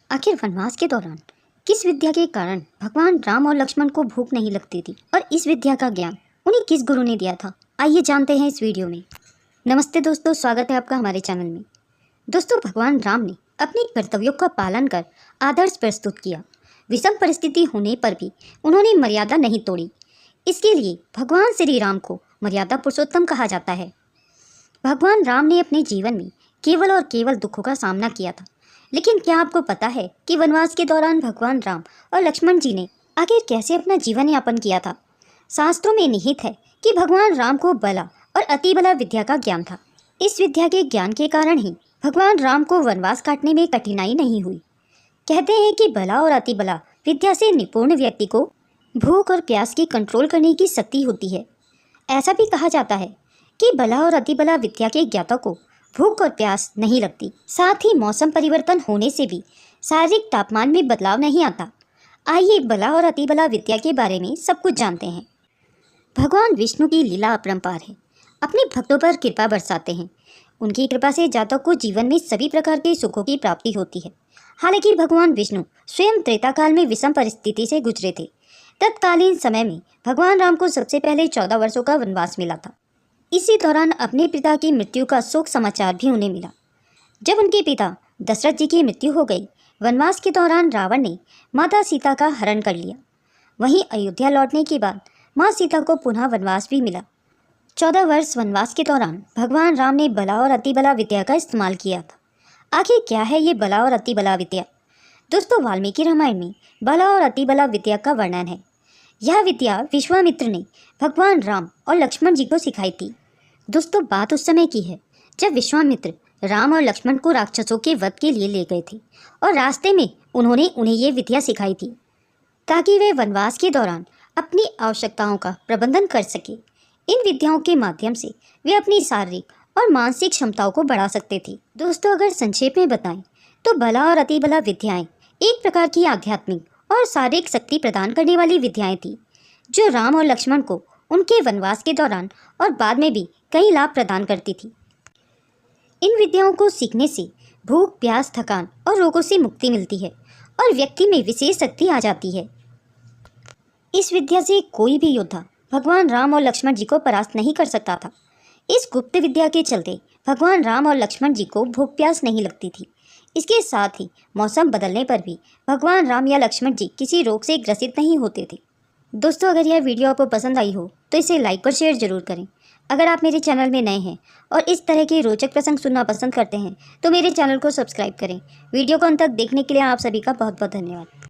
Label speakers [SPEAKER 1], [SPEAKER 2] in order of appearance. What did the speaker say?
[SPEAKER 1] आखिर वनवास के दौरान किस विद्या के कारण भगवान राम और लक्ष्मण को भूख नहीं लगती थी और इस विद्या का ज्ञान उन्हें किस गुरु ने दिया था? आइए जानते हैं इस वीडियो में। नमस्ते दोस्तों, स्वागत है आपका हमारे चैनल में। दोस्तों, भगवान राम ने अपने कर्तव्यों का पालन कर आदर्श प्रस्तुत किया। विषम परिस्थिति होने पर भी उन्होंने मर्यादा नहीं तोड़ी। इसके लिए भगवान श्री राम को मर्यादा पुरुषोत्तम कहा जाता है। भगवान राम ने अपने जीवन में केवल और केवल दुखों का सामना किया था, लेकिन क्या आपको पता है कि वनवास के दौरान भगवान राम और लक्ष्मण जी ने आखिर कैसे अपना जीवन यापन किया था? शास्त्रों में निहित है कि भगवान राम को बला और अति बला विद्या का ज्ञान था। इस विद्या के ज्ञान के कारण ही भगवान राम को वनवास काटने में कठिनाई नहीं हुई। कहते हैं कि बला और अति बला विद्या से निपुण व्यक्ति को भूख और प्यास की कंट्रोल करने की शक्ति होती है। ऐसा भी कहा जाता है कि बला और अति बला विद्या के ज्ञाता को भूख और प्यास नहीं लगती। साथ ही मौसम परिवर्तन होने से भी शारीरिक तापमान में बदलाव नहीं आता। आइए बला और अति बला विद्या के बारे में सब कुछ जानते हैं। भगवान विष्णु की लीला अपरंपार है। अपने भक्तों पर कृपा बरसाते हैं। उनकी कृपा से जातक को जीवन में सभी प्रकार के सुखों की प्राप्ति होती है। हालांकि भगवान विष्णु स्वयं त्रेता काल में विषम परिस्थिति से गुजरे थे। तत्कालीन समय में भगवान राम को सबसे पहले 14 वर्षों का वनवास मिला था। इसी दौरान अपने पिता की मृत्यु का शोक समाचार भी उन्हें मिला। जब उनके पिता दशरथ जी की मृत्यु हो गई, वनवास के दौरान रावण ने माता सीता का हरण कर लिया। वहीं अयोध्या लौटने के बाद माँ सीता को पुनः वनवास भी मिला। 14 वर्ष वनवास के दौरान भगवान राम ने बला और अति बला विद्या का इस्तेमाल किया था। आखिर क्या है ये बला और अति बला विद्या? दोस्तों, वाल्मीकि रामायण में बला और अति बला विद्या का वर्णन है। यह विद्या विश्वामित्र ने भगवान राम और लक्ष्मण जी को सिखाई थी। दोस्तों, बात उस समय की है जब विश्वामित्र राम और लक्ष्मण को राक्षसों के वध के लिए ले गए थे और रास्ते में उन्होंने उन्हें ये विद्या सिखाई थी ताकि वे वनवास के दौरान अपनी आवश्यकताओं का प्रबंधन कर सके। इन विद्याओं के माध्यम से वे अपनी शारीरिक और मानसिक क्षमताओं को बढ़ा सकते थे। दोस्तों, अगर संक्षेप में बताएं तो बला और अति बला विद्याएं एक प्रकार की आध्यात्मिक और शारीरिक शक्ति प्रदान करने वाली विद्याएं थी, जो राम और लक्ष्मण को उनके वनवास के दौरान और बाद में भी कई लाभ प्रदान करती थी। इन विद्याओं को सीखने से भूख, प्यास, थकान और रोगों से मुक्ति मिलती है और व्यक्ति में विशेष शक्ति आ जाती है। इस विद्या से कोई भी योद्धा भगवान राम और लक्ष्मण जी को परास्त नहीं कर सकता था। इस गुप्त विद्या के चलते भगवान राम और लक्ष्मण जी को भूख प्यास नहीं लगती थी। इसके साथ ही मौसम बदलने पर भी भगवान राम या लक्ष्मण जी किसी रोग से ग्रसित नहीं होते थे। दोस्तों, अगर यह वीडियो आपको पसंद आई हो तो इसे लाइक और शेयर जरूर करें। अगर आप मेरे चैनल में नए हैं और इस तरह के रोचक प्रसंग सुनना पसंद करते हैं तो मेरे चैनल को सब्सक्राइब करें। वीडियो को अंत तक देखने के लिए आप सभी का बहुत बहुत धन्यवाद।